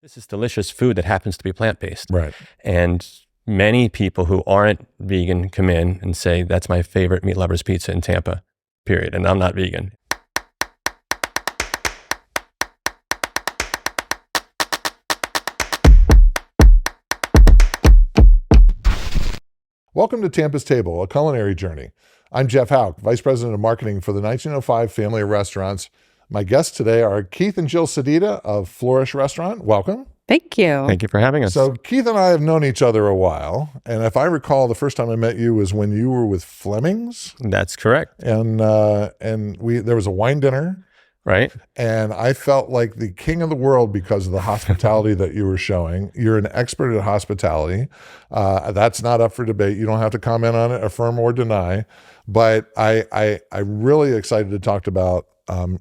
This is delicious food that happens to be plant-based. Right. And many people who aren't vegan come in and say, that's my favorite meat lovers pizza in Tampa, period. And I'm not vegan. Welcome to Tampa's Table, a culinary journey. I'm Jeff Houck, Vice President of Marketing for the 1905 family of restaurants. My guests today are Keith and Jill Sedita of Florish Restaurant. Welcome. Thank you. Thank you for having us. So Keith and I have known each other a while. And if I recall, the first time I met you was when you were with Fleming's. That's correct. And there was a wine dinner. Right. And I felt like the king of the world because of the hospitality that you were showing. You're an expert at hospitality. That's not up for debate. You don't have to comment on it, affirm or deny. But I'm really excited to talk about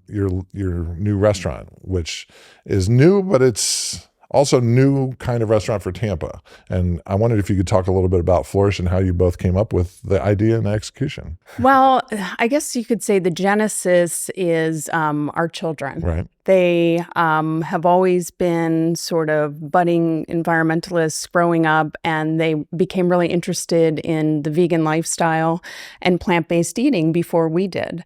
your new restaurant, which is new, but it's also new kind of restaurant for Tampa. And I wondered if you could talk a little bit about Florish and how you both came up with the idea and execution. Well, I guess you could say the genesis is our children. Right. They have always been sort of budding environmentalists growing up, and they became really interested in the vegan lifestyle and plant-based eating before we did.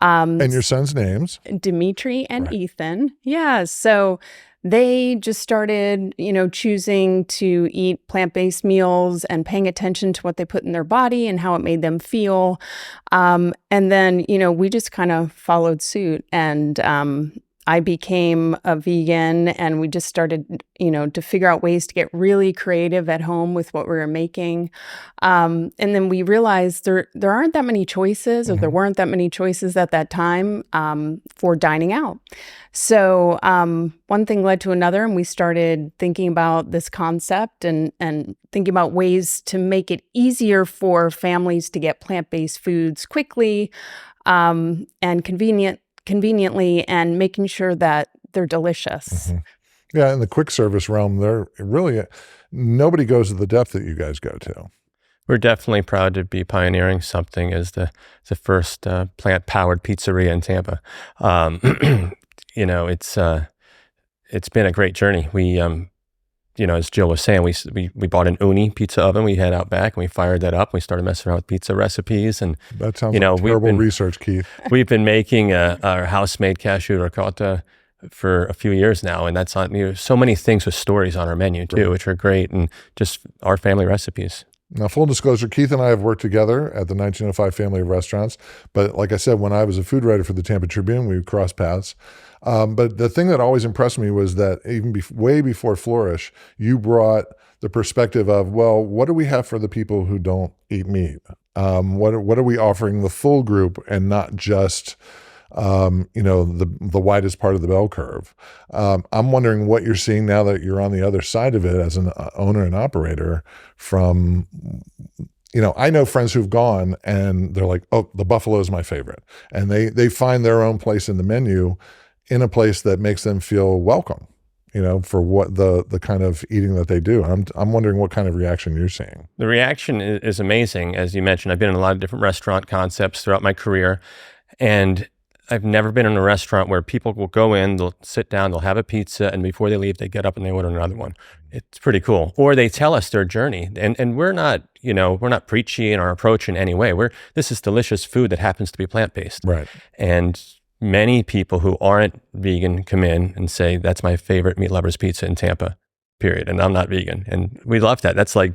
And your son's names? Dimitri and Ethan. Yeah. So they just started, choosing to eat plant-based meals and paying attention to what they put in their body and how it made them feel. And then, we just kind of followed suit. And I became a vegan, and we just started, to figure out ways to get really creative at home with what we were making. And then we realized there aren't that many choices, or there weren't that many choices at that time for dining out. So one thing led to another, and we started thinking about this concept and thinking about ways to make it easier for families to get plant-based foods quickly and conveniently, and making sure that they're delicious. Yeah, in the quick service realm, nobody goes to the depth that you guys go to. We're definitely proud to be pioneering something as the first plant-powered pizzeria in Tampa. It's been a great journey. We, as Jill was saying, we bought an Uni pizza oven we had out back, and we fired that up. We started messing around with pizza recipes, and that sounds like terrible research, Keith. We've been making our house-made Cashew Ricotta for a few years now, and that's on so many things with stories on our menu too, which are great, and just our family recipes. Now, full disclosure, Keith and I have worked together at the 1905 family of restaurants. But like I said, when I was a food writer for the Tampa Tribune, we crossed paths. But the thing that always impressed me was that even way before Florish, you brought the perspective of, well, what do we have for the people who don't eat meat? What are we offering the full group, and not just the widest part of the bell curve? I'm wondering what you're seeing now that you're on the other side of it as an owner and operator from, I know friends who've gone and they're like, oh, the buffalo is my favorite. And they find their own place in the menu in a place that makes them feel welcome, for what the kind of eating that they do. I'm wondering what kind of reaction you're seeing. The reaction is amazing. As you mentioned, I've been in a lot of different restaurant concepts throughout my career, and I've never been in a restaurant where people will go in, they'll sit down, they'll have a pizza, and before they leave, they get up and they order another one. It's pretty cool. Or they tell us their journey, and we're not, we're not preachy in our approach in any way. This is delicious food that happens to be plant-based. Right. And many people who aren't vegan come in and say, that's my favorite meat lovers pizza in Tampa, period. And I'm not vegan. And we love that. That's like,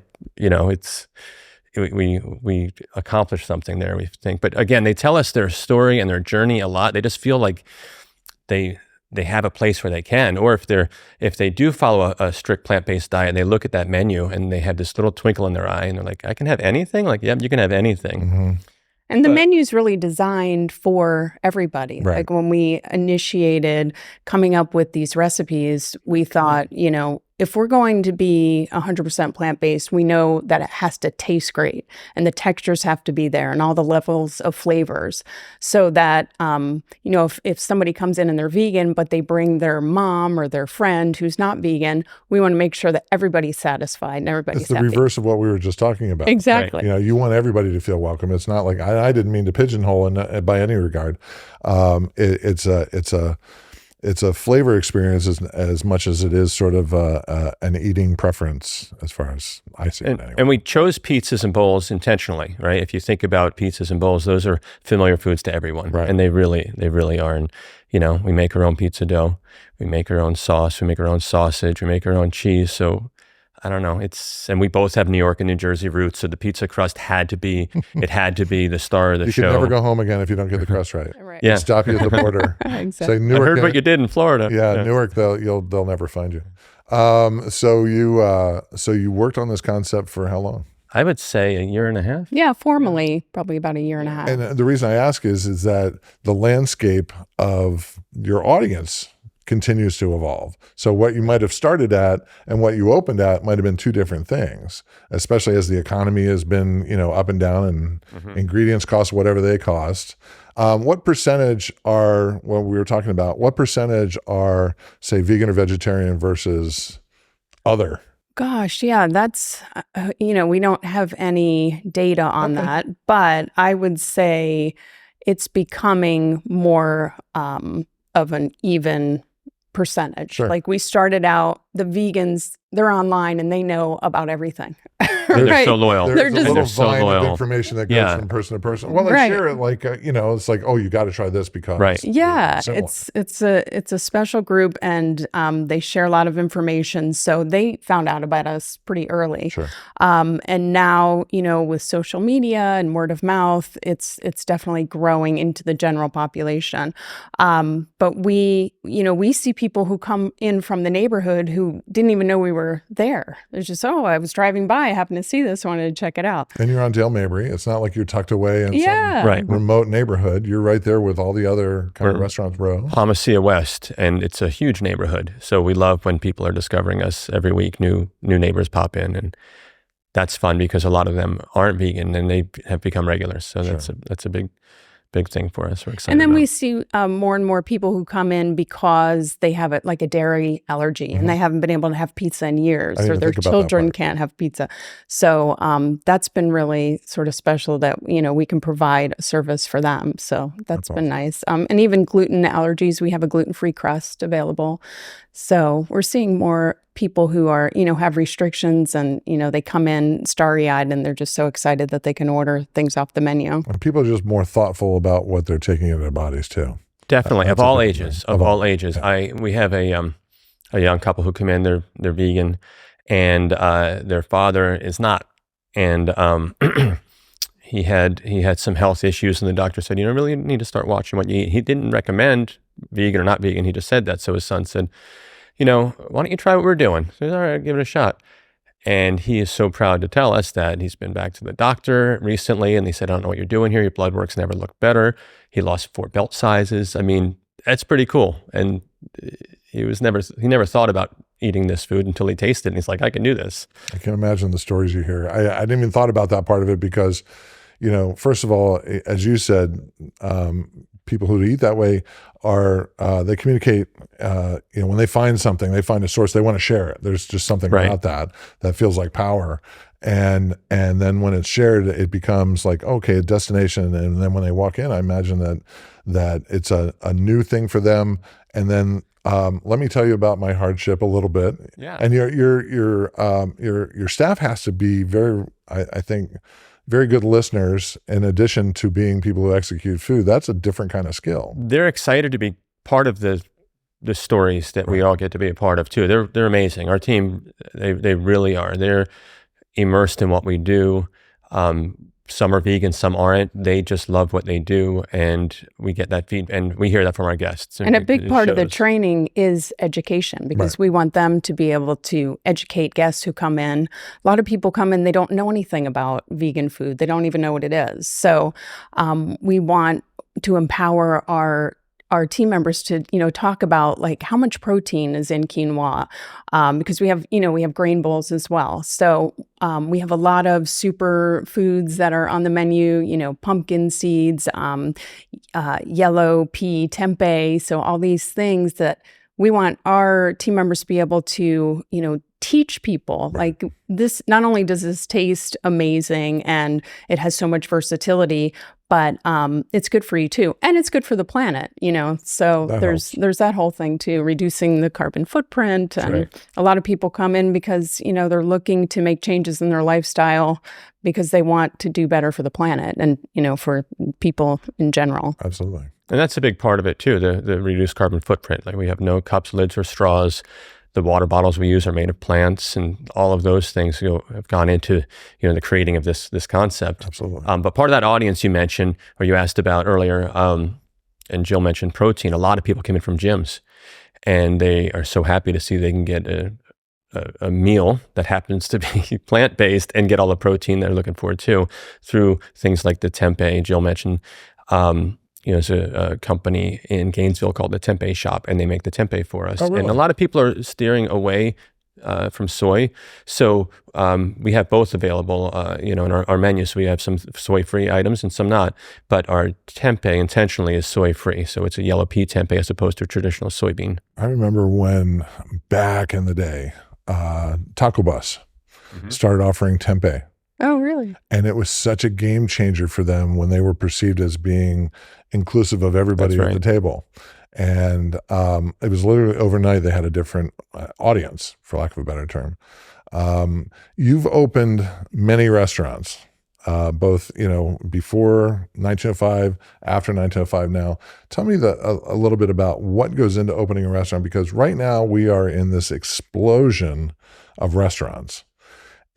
we accomplished something there, we think. But again, they tell us their story and their journey a lot. They just feel like they have a place where they can, or if they do follow a strict plant-based diet, and they look at that menu and they have this little twinkle in their eye, and they're like, I can have anything? Like, yep, you can have anything. And the menu's really designed for everybody. Right. Like when we initiated coming up with these recipes, we thought, if we're going to be 100% plant-based, we know that it has to taste great, and the textures have to be there, and all the levels of flavors, so that, if somebody comes in and they're vegan, but they bring their mom or their friend who's not vegan, we want to make sure that everybody's satified and everybody's happy. It's the reverse of what we were just talking about. Exactly. Right. You want everybody to feel welcome. It's not like, I didn't mean to pigeonhole by any regard. it's a flavor experience as much as it is sort of an eating preference, as far as I see it. Anyway. And we chose pizzas and bowls intentionally, right? If you think about pizzas and bowls, those are familiar foods to everyone, Right. And they really are. And we make our own pizza dough, we make our own sauce, we make our own sausage, we make our own cheese. So I don't know. And we both have New York and New Jersey roots, so the pizza crust had to be the star of the show. You can never go home again if you don't get the crust right. Right. Yeah. Stop you at the border. Exactly. Say Newark. I heard what you did in Florida. Yeah, Newark. They'll never find you. So you worked on this concept for how long? I would say a year and a half. Yeah, formally, probably about a year and a half. And the reason I ask is that the landscape of your audience continues to evolve. So what you might have started at and what you opened at might have been two different things, especially as the economy has been, up and down, and ingredients cost whatever they cost. What percentage are, what percentage are, say, vegan or vegetarian versus other? Gosh, yeah, that's, we don't have any data on that, but I would say it's becoming more of an even percentage. Sure. Like we started out, the vegans, they're online and they know about everything. They're Right. so loyal. There's a little they're so vine of loyal. information that goes Yeah. from person to person. Well, they Right. share it like, it's like, oh, you got to try this because. Right. Yeah, similar. it's a special group, and they share a lot of information. So they found out about us pretty early. Sure. And now, with social media and word of mouth, it's definitely growing into the general population. But we see people who come in from the neighborhood who didn't even know we were there. It's just, I was driving by, I happened to see this, wanted to check it out. And you're on Dale Mabry. It's not like you're tucked away in Yeah. some Right. remote neighborhood. You're right there with all the other kind of restaurants, bro. Palmacia West, and it's a huge neighborhood. So we love when people are discovering us every week. New neighbors pop in, and that's fun because a lot of them aren't vegan and they have become regulars. So that's a big thing for us. We're excited. And then about. we see more and more people who come in because they have like a dairy allergy and they haven't been able to have pizza in years, I didn't or even their think about that children part. can't have pizza. So that's been really sort of special that, we can provide a service for them. So that's been nice. And even gluten allergies, we have a gluten-free crust available. So we're seeing more people who are, have restrictions, and, they come in starry-eyed and they're just so excited that they can order things off the menu. And people are just more thoughtful about what they're taking into their bodies too. Definitely, That's of all a big ages, thing. of all ages. We have a young couple who come in. They're vegan, and their father is not, and he had some health issues, and the doctor said, really need to start watching what you eat. He didn't recommend vegan or not vegan. He just said that. So his son said, why don't you try what we're doing? So all right, give it a shot. And he is so proud to tell us that he's been back to the doctor recently, and they said, I don't know what you're doing here. Your blood work's never looked better. He lost 4 belt sizes. I mean, that's pretty cool. And he never thought about eating this food until he tasted it. And he's like, I can do this. I can imagine the stories you hear. I didn't even thought about that part of it because, first of all, as you said, people who eat that way are, they communicate, when they find something, they find a source, they want to share it. There's just something about that feels like power. And then when it's shared, it becomes like, okay, a destination. And then when they walk in, I imagine that it's a new thing for them. And then let me tell you about my hardship a little bit. Yeah. And your staff has to be very, I think, very good listeners, in addition to being people who execute food. That's a different kind of skill. They're excited to be part of the stories that we all get to be a part of too. They're amazing. Our team, they really are. They're immersed in what we do. Some are vegan, some aren't. They just love what they do, and we get that feedback, and we hear that from our guests. And a big part of the training is education, because we want them to be able to educate guests who come in. A lot of people come in, they don't know anything about vegan food. They don't even know what it is. So we want to empower our team members to, talk about like how much protein is in quinoa, because we have grain bowls as well. So we have a lot of super foods that are on the menu, pumpkin seeds, yellow pea, tempeh. So all these things that we want our team members to be able to, teach people like this. Not only does this taste amazing and it has so much versatility, but it's good for you too, and it's good for the planet, so there's that whole thing too, reducing the carbon footprint. And a lot of people come in because they're looking to make changes in their lifestyle because they want to do better for the planet and for people in general. Absolutely. And that's a big part of it too, the reduced carbon footprint. Like we have no cups, lids, or straws. The water bottles we use are made of plants, and all of those things have gone into the creating of this concept. Absolutely. But part of that audience you mentioned, or you asked about earlier, and Jill mentioned protein. A lot of people came in from gyms, and they are so happy to see they can get a meal that happens to be plant-based and get all the protein they're looking for too, through things like the tempeh. Jill mentioned. There's a company in Gainesville called the Tempeh Shop, and they make the tempeh for us. Oh, really? And a lot of people are steering away from soy. So we have both available, in our menu. So we have some soy-free items and some not. But our tempeh intentionally is soy-free. So it's a yellow pea tempeh as opposed to a traditional soybean. I remember when back in the day, Taco Bus started offering tempeh. Oh, really? And it was such a game changer for them when they were perceived as being inclusive of everybody at the table. And it was literally overnight they had a different audience, for lack of a better term. You've opened many restaurants, both before 1905, after 1905 now. Tell me a little bit about what goes into opening a restaurant, because right now we are in this explosion of restaurants.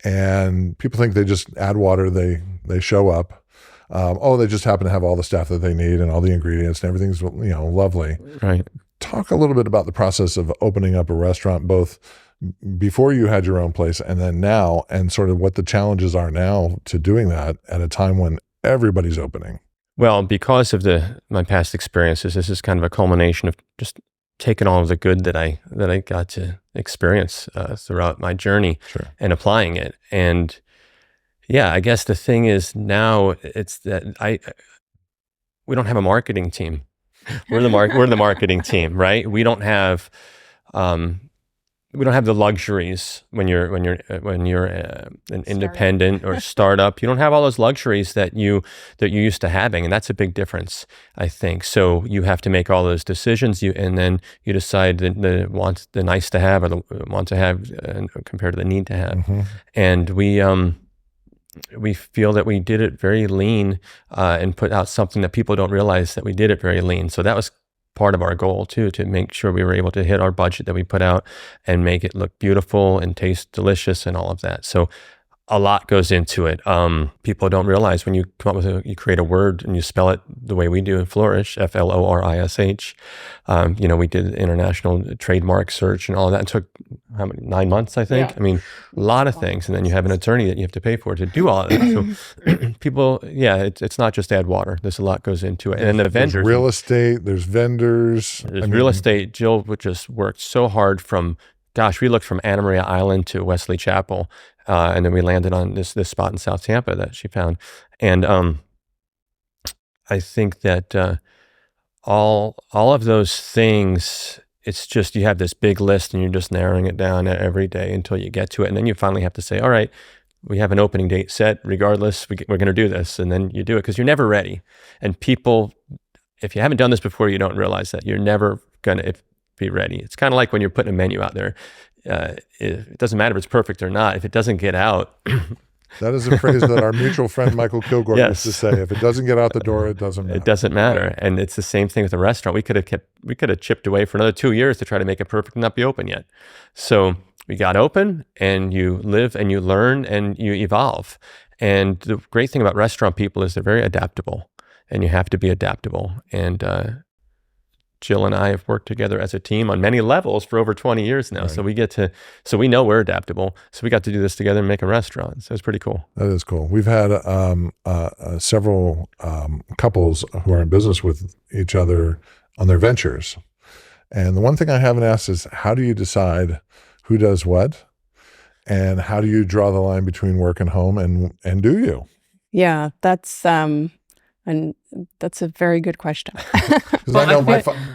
And people think they just add water, they show up. They just happen to have all the staff that they need and all the ingredients and everything's lovely. Right. Talk a little bit about the process of opening up a restaurant, both before you had your own place and then now, and sort of what the challenges are now to doing that at a time when everybody's opening. Well, because of my past experiences, this is kind of a culmination of just taking all of the good that I got to experience throughout my journey and applying it. And yeah, I guess the thing is now it's that we don't have a marketing team. We're the marketing team, right? We don't have the luxuries when you're an independent or startup. You don't have all those luxuries that you're used to having, and that's a big difference, I think. So you have to make all those decisions, and then you decide the nice to have or the want to have compared to the need to have. And we feel that we did it very lean and put out something that people don't realize that we did it very lean. So that was part of our goal too, to make sure we were able to hit our budget that we put out and make it look beautiful and taste delicious and all of that. So a lot goes into it. People don't realize when you come up with you create a word and you spell it the way we do in Florish, Florish. We did international trademark search and all of that. It took 9 months, I think. Yeah. I mean, a lot of things. And then you have an attorney that you have to pay for to do all of that. So people, it's not just add water. There's a lot goes into it. And then the vendors. There's real estate, there's vendors. There's real estate. Jill just worked so hard we looked from Anna Maria Island to Wesley Chapel. And then we landed on this spot in South Tampa that she found. And I think that all of those things, it's just you have this big list and you're just narrowing it down every day until you get to it. And then you finally have to say, all right, we have an opening date set. Regardless, we're going to do this. And then you do it because you're never ready. And people, if you haven't done this before, you don't realize that you're never going to be ready. It's kind of like when you're putting a menu out there. It doesn't matter if it's perfect or not. If it doesn't get out. That is a phrase that our mutual friend Michael Kilgore used to say. If it doesn't get out the door, it doesn't matter. It doesn't matter. And it's the same thing with a restaurant. We could have chipped away for another 2 years to try to make it perfect and not be open yet. So we got open, and you live and you learn and you evolve. And the great thing about restaurant people is they're very adaptable, and you have to be adaptable. And Jill and I have worked together as a team on many levels for over 20 years now. Right. So we know we're adaptable. So we got to do this together and make a restaurant. So it's pretty cool. That is cool. We've had several couples who are in business with each other on their ventures. And the one thing I haven't asked is, how do you decide who does what? And how do you draw the line between work and home? And do you? Yeah, that's And that's a very good question. Because I know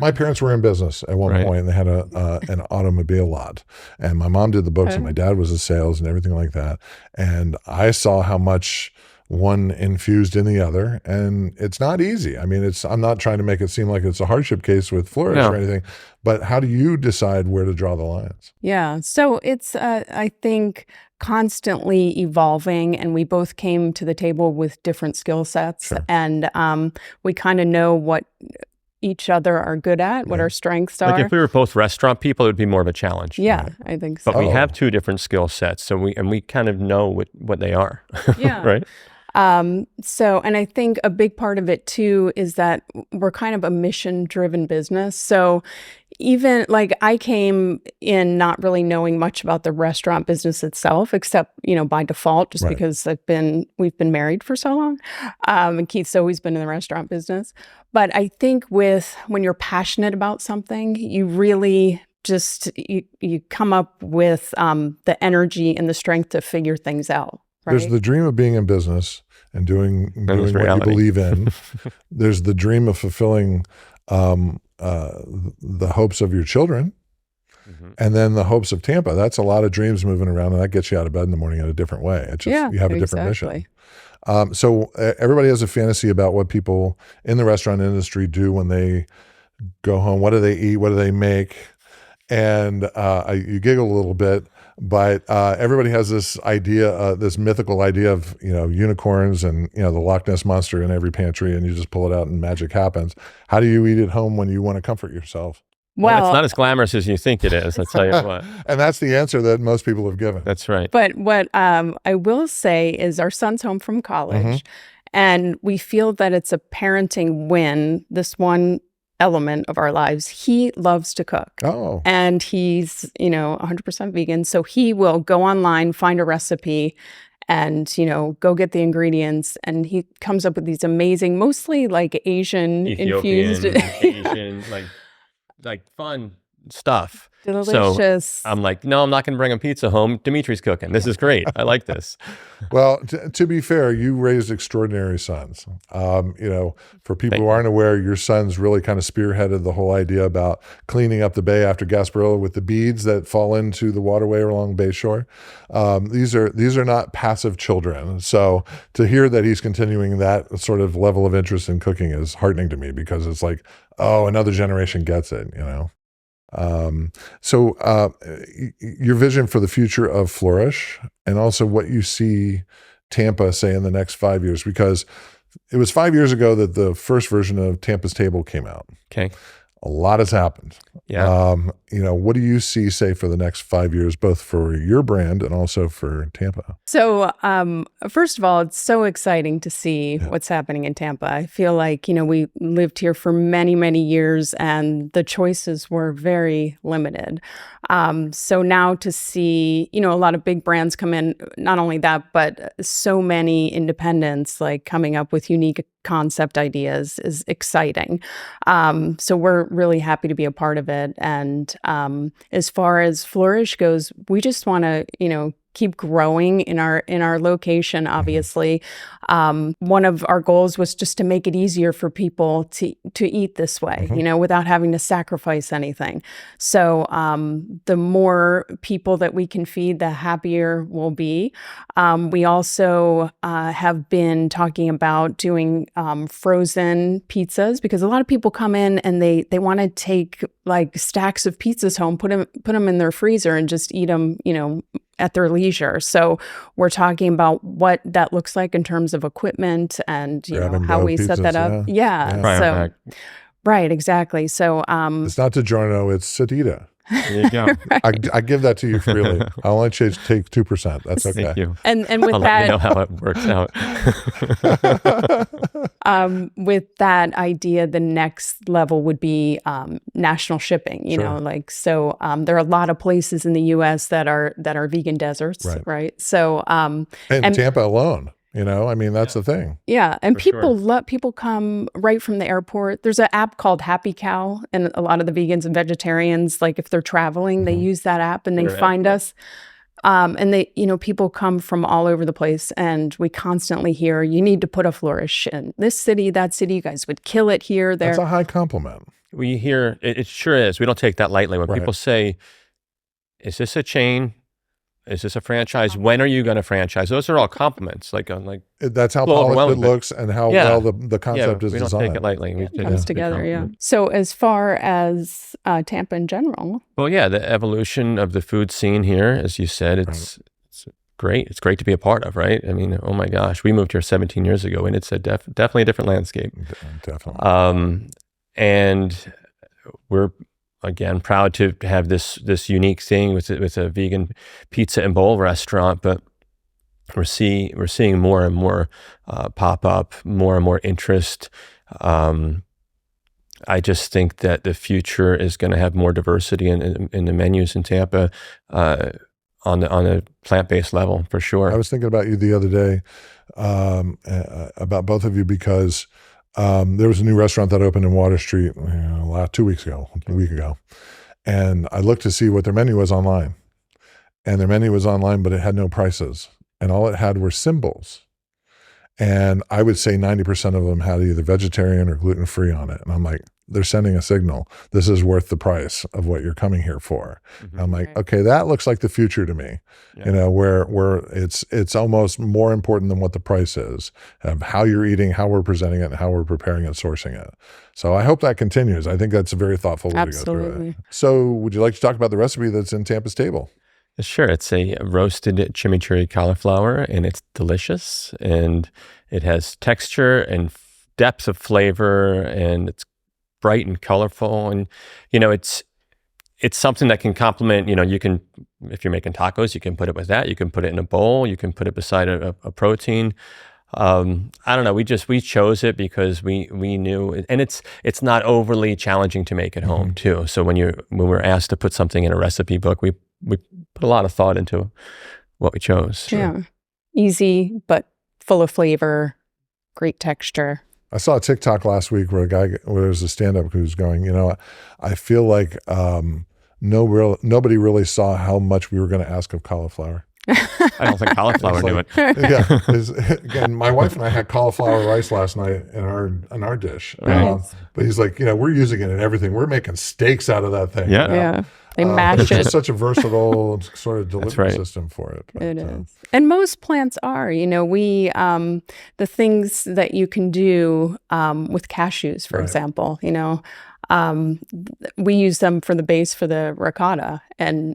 my parents were in business at one point, and they had an automobile lot. And my mom did the books, and my dad was in sales and everything like that. And I saw how much one infused in the other, and it's not easy. I mean, I'm not trying to make it seem like it's a hardship case with Florish or anything, but how do you decide where to draw the lines? Yeah. So it's, I think, constantly evolving, and we both came to the table with different skill sets, and we kind of know what each other are good at, what our strengths are. Like if we were both restaurant people, it would be more of a challenge. Yeah, I think so. But we have two different skill sets, so we kind of know what they are. Yeah. Right? So, and I think a big part of it too is that we're kind of a mission-driven business. So even like I came in not really knowing much about the restaurant business itself, except, by default, just because we've been married for so long. And Keith's always been in the restaurant business. But I think when you're passionate about something, you really just, you come up with the energy and the strength to figure things out. Right? There's the dream of being in business and doing what you believe in. There's the dream of fulfilling the hopes of your children, and then the hopes of Tampa. That's a lot of dreams moving around, and that gets you out of bed in the morning in a different way. It's just you have a different mission. So everybody has a fantasy about what people in the restaurant industry do when they go home. What do they eat? What do they make? And you giggle a little bit, but everybody has this idea, this mythical idea of unicorns and the Loch Ness monster in every pantry, and you just pull it out and magic happens. How do you eat at home when you want to comfort yourself? Well, it's not as glamorous as you think it is. I'll tell you what. And that's the answer that most people have given. That's right. But what I will say is our son's home from college, and we feel that it's a parenting win. This one element of our lives. He loves to cook. Oh. And he's, 100% vegan. So he will go online, find a recipe, and, go get the ingredients. And he comes up with these amazing, mostly like Asian infused. Asian, like fun stuff. Delicious. So I'm like, no, I'm not going to bring a pizza home. Dimitri's cooking. This is great. I like this. Well, to be fair, you raised extraordinary sons. For people who aren't aware, your sons really kind of spearheaded the whole idea about cleaning up the bay after Gasparilla with the beads that fall into the waterway along Bayshore. These are not passive children. So to hear that he's continuing that sort of level of interest in cooking is heartening to me, because it's like, oh, another generation gets it, So your vision for the future of Florish, and also what you see Tampa say in the next 5 years, because it was 5 years ago that the first version of Tampa's Table came out. Okay. A lot has happened. Yeah. What do you see, say, for the next 5 years, both for your brand and also for Tampa? So, first of all, it's so exciting to see what's happening in Tampa. I feel like, we lived here for many, many years, and the choices were very limited. So now to see, a lot of big brands come in, not only that, but so many independents like coming up with unique concept ideas is exciting. So we're really happy to be a part of it. And as far as Florish goes, we just want to, keep growing in our location. Obviously, one of our goals was just to make it easier for people to eat this way, without having to sacrifice anything. So the more people that we can feed, the happier we'll be. We also have been talking about doing frozen pizzas, because a lot of people come in and they want to take like stacks of pizzas home, put them in their freezer and just eat them, at their leisure. So we're talking about what that looks like in terms of equipment and how we set that up. Yeah. Right, exactly. So it's not DiGiorno, it's Sedita. There you go. I give that to you freely. I only take 2%. That's okay. Thank you. And with I'll that, let you know how it works out. with that idea, the next level would be national shipping. There are a lot of places in the U.S. that are vegan deserts, right? So and Tampa alone. That's the thing. Yeah. And people come right from the airport. There's an app called Happy Cow, and a lot of the vegans and vegetarians, like if they're traveling, they use that app and they find us. And they, people come from all over the place, and we constantly hear, you need to put a Florish in this city, that city, you guys would kill it here, there. That's a high compliment. We hear, it sure is. We don't take that lightly. When people say, is this a chain? Is this a franchise? When are you going to franchise? Those are all compliments. That's how polished it looks and how well the concept is designed. We don't take it lightly. It comes together, yeah. So as far as Tampa in general. Well, yeah, the evolution of the food scene here, as you said, it's great. It's great to be a part of, right? I mean, oh my gosh, we moved here 17 years ago, and it's definitely a different landscape. Definitely. And we're, again, proud to have this unique thing with a vegan pizza and bowl restaurant, but we're seeing more and more pop up, more and more interest. I just think that the future is going to have more diversity in the menus in Tampa on a plant-based level, for sure. I was thinking about you the other day, about both of you, because there was a new restaurant that opened in Water Street 2 weeks ago, a week ago. And I looked to see what their menu was online. And their menu was online, but it had no prices. And all it had were symbols. And I would say 90% of them had either vegetarian or gluten-free on it. And I'm like, they're sending a signal. This is worth the price of what you're coming here for. Mm-hmm. I'm like, okay, that looks like the future to me. Yeah. Where it's almost more important than what the price is, of how you're eating, how we're presenting it, and how we're preparing and sourcing it. So I hope that continues. I think that's a very thoughtful way to go through it. So would you like to talk about the recipe that's in Tampa's table? Sure. It's a roasted chimichurri cauliflower, and it's delicious, and it has texture and depth of flavor, and it's bright and colorful, and it's something that can complement. You can, if you're making tacos, you can put it with that. You can put it in a bowl. You can put it beside a protein. I don't know. We chose it because we knew, and it's not overly challenging to make at home too. So when we're asked to put something in a recipe book, we put a lot of thought into what we chose. Yeah, easy but full of flavor, great texture. I saw a TikTok last week where there's a stand-up who's going, I feel like nobody really saw how much we were going to ask of cauliflower. I don't think cauliflower knew it. Yeah, again, my wife and I had cauliflower rice last night in our dish. Right. But he's like, we're using it in everything. We're making steaks out of that thing. Yeah. They mash it. It's such a versatile sort of delivery system for it. But, it is. And most plants are, we, the things that you can do with cashews, for example, we use them for the base for the ricotta, and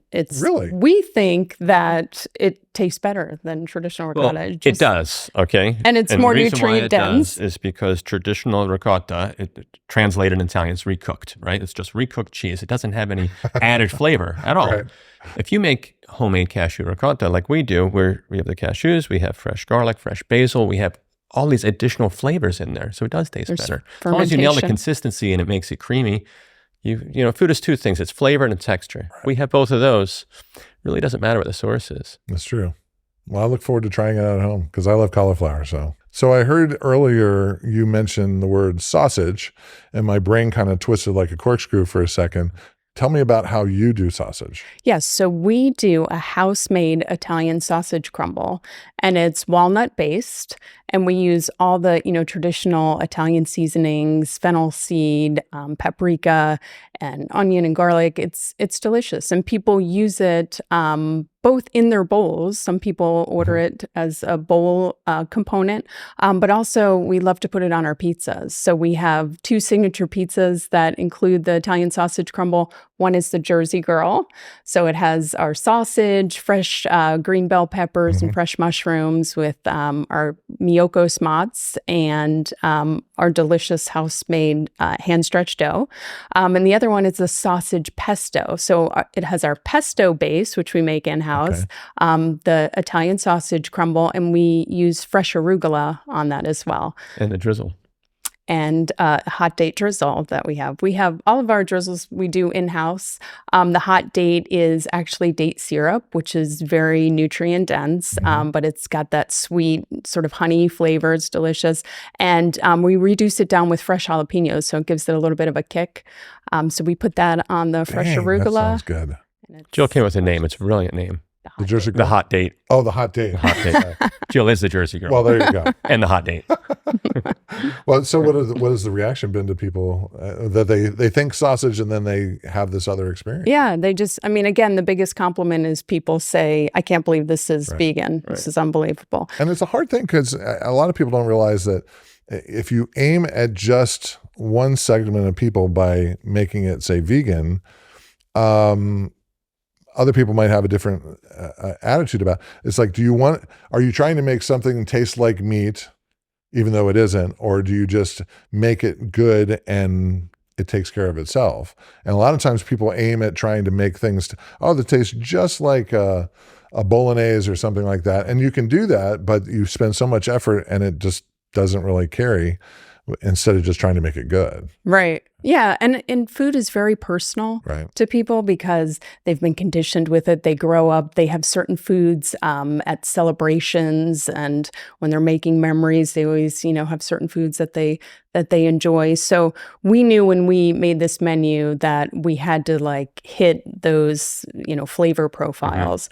we think that it tastes better than traditional ricotta. Well, it does, okay? And it's more nutrient dense. Is because traditional ricotta, translated in Italian, is recooked, right? It's just recooked cheese. It doesn't have any added flavor at all. Right. If you make homemade cashew ricotta like we do, where we have the cashews, we have fresh garlic, fresh basil, we have all these additional flavors in there, so it does taste better. As long as you nail the consistency and it makes it creamy, food is two things: it's flavor and texture. Right. We have both of those. It really doesn't matter what the source is. That's true. Well, I look forward to trying it at home because I love cauliflower. So I heard earlier you mention the word sausage, and my brain kind of twisted like a corkscrew for a second. Tell me about how you do sausage. Yes, so we do a house-made Italian sausage crumble, and it's walnut-based, and we use all the, traditional Italian seasonings, fennel seed, paprika, and onion and garlic. It's delicious, and people use it both in their bowls. Some people order it as a bowl component, but also we love to put it on our pizzas. So we have two signature pizzas that include the Italian sausage crumble. One is the Jersey Girl. So it has our sausage, fresh green bell peppers, and fresh mushrooms with our Miyoko smots and our delicious house-made hand-stretched dough. And the other one is the sausage pesto. So it has our pesto base, which we make in-house, the Italian sausage crumble, and we use fresh arugula on that as well. And the drizzle. And hot date drizzle that we have. We have all of our drizzles we do in-house. The hot date is actually date syrup, which is very nutrient dense, but it's got that sweet sort of honey flavor. It's delicious. And we reduce it down with fresh jalapenos, so it gives it a little bit of a kick. So we put that on the fresh arugula. That sounds good. Jill came up with a name. It's a brilliant name. The Jersey girl? The hot date. Oh, the hot date. Hot date. Jill is the Jersey girl. Well, there you go. And the hot date. Well, so what has the reaction been to people that they think sausage and then they have this other experience? Yeah, they just, I mean, again, the biggest compliment is people say, I can't believe this is vegan. This is unbelievable. And it's a hard thing because a lot of people don't realize that if you aim at just one segment of people by making it say vegan, other people might have a different attitude about it. It's like, are you trying to make something taste like meat, even though it isn't, or do you just make it good and it takes care of itself? And a lot of times people aim at trying to make things, that taste just like a bolognese or something like that. And you can do that, but you spend so much effort and it just doesn't really carry, instead of just trying to make it good. Right. Yeah. And food is very personal to people because they've been conditioned with it. They grow up, they have certain foods at celebrations, and when they're making memories, they always, have certain foods that they enjoy. So we knew when we made this menu that we had to hit those, flavor profiles,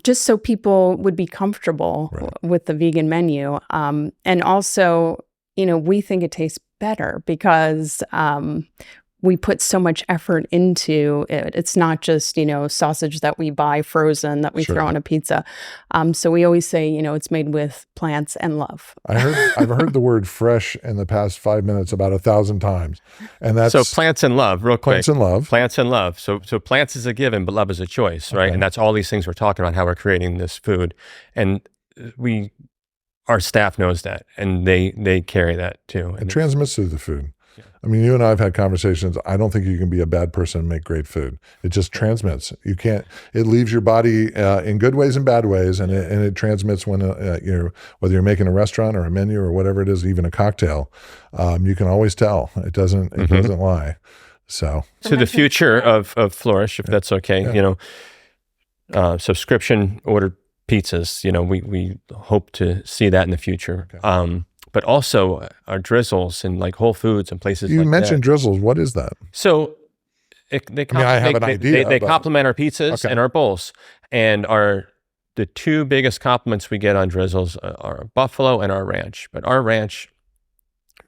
just so people would be comfortable with the vegan menu. And also, we think it tastes better because we put so much effort into it. It's not just, sausage that we buy frozen that we throw on a pizza. So we always say, it's made with plants and love. I've heard the word fresh in the past 5 minutes about 1,000 times. And that's so plants and love, real quick. Plants and love. Plants and love. So plants is a given, but love is a choice, right? And that's all these things we're talking about, how we're creating this food. And our staff knows that, and they carry that too. It transmits through the food. Yeah. I mean, you and I have had conversations. I don't think you can be a bad person and make great food. It just transmits. You can't. It leaves your body in good ways and bad ways, and it transmits when whether you're making a restaurant or a menu or whatever it is, even a cocktail. You can always tell. It doesn't. It doesn't lie. So the future of Florish, if that's okay. Subscription ordered pizzas, we hope to see that in the future. Okay. But also our drizzles and Whole Foods and places like that. You mentioned drizzles. What is that? So I have an idea. They complement our pizzas and our bowls. And the two biggest compliments we get on drizzles are buffalo and our ranch. But our ranch,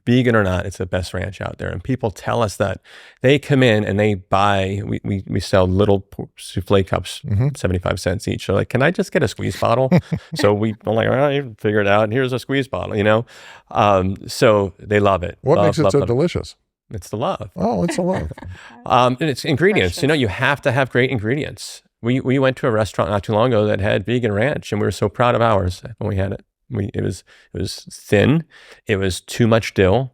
vegan or not, it's the best ranch out there. And people tell us that. They come in and they buy, we sell little souffle cups, 75 cents each. So can I just get a squeeze bottle? So I'm like, all right, figure it out. And here's a squeeze bottle, So they love it. What makes it so delicious? It's the love. Oh, it's the love. And it's ingredients. You have to have great ingredients. We went to a restaurant not too long ago that had vegan ranch, and we were so proud of ours when we had it. It was thin, it was too much dill,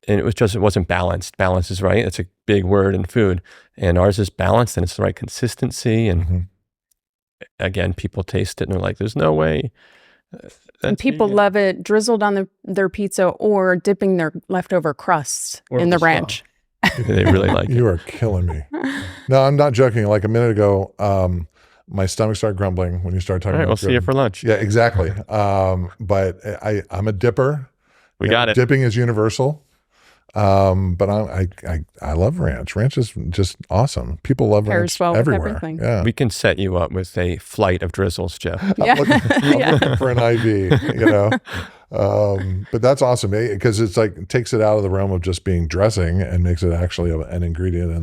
and it wasn't balanced. Balance is right. It's a big word in food, and ours is balanced, and it's the right consistency. And again, people taste it and they're like, "There's no way." And people love it drizzled on their pizza or dipping their leftover crusts in the ranch. They really like it. You are killing me. No, I'm not joking. Like a minute ago, my stomach started grumbling when you started talking about we'll see you for lunch. Yeah, exactly. But I'm a dipper. We got it. Dipping is universal. But I love ranch. Ranch is just awesome. People love ranch everywhere. Yeah. We can set you up with a flight of drizzles, Jeff. Yeah. I'm looking for an IV, but that's awesome because it's it takes it out of the realm of just being dressing and makes it actually an ingredient in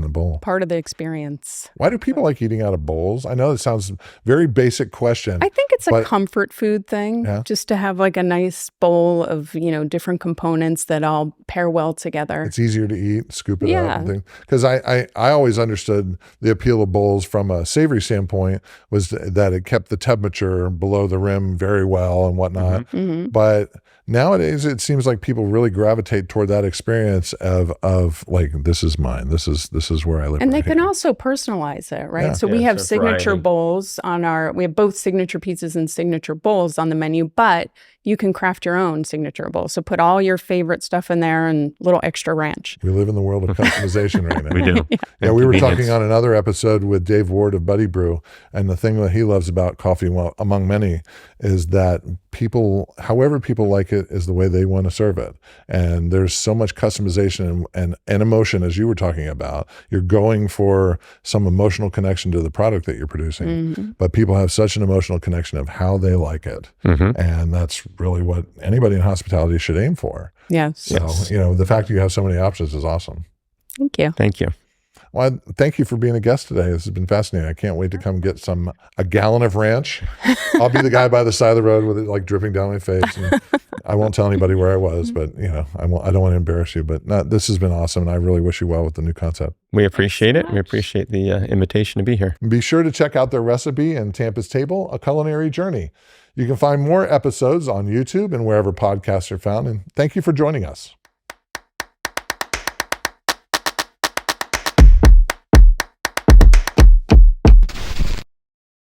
the bowl. Part of the experience. Why do people like eating out of bowls? I know it sounds very basic question. I think it's a comfort food thing, just to have a nice bowl of, different components that all pair well together. It's easier to eat, scoop it up and things. Because I always understood the appeal of bowls from a savory standpoint was that it kept the temperature below the rim very well and whatnot. But nowadays, it seems like people really gravitate toward that experience of this is mine. This is where I live. And they can also personalize it, right? Yeah. So we have signature bowls we have both signature pizzas and signature bowls on the menu, but you can craft your own signature bowl. So put all your favorite stuff in there and a little extra ranch. We live in the world of customization right now. We do. Yeah, we were talking on another episode with Dave Ward of Buddy Brew, and the thing that he loves about coffee, among many, is that how however people like it is the way they want to serve it. And there's so much customization and emotion, as you were talking about. You're going for some emotional connection to the product that you're producing, but people have such an emotional connection of how they like it. And that's really what anybody in hospitality should aim for. Yes. So, the fact that you have so many options is awesome. Thank you. Thank you. Well, thank you for being a guest today. This has been fascinating. I can't wait to come get a gallon of ranch. I'll be the guy by the side of the road with it like dripping down my face. And I won't tell anybody where I was, but I don't want to embarrass you. But this has been awesome, and I really wish you well with the new concept. We appreciate it. We appreciate the invitation to be here. Be sure to check out their recipe and Tampa's Table, A Culinary Journey. You can find more episodes on YouTube and wherever podcasts are found. And thank you for joining us.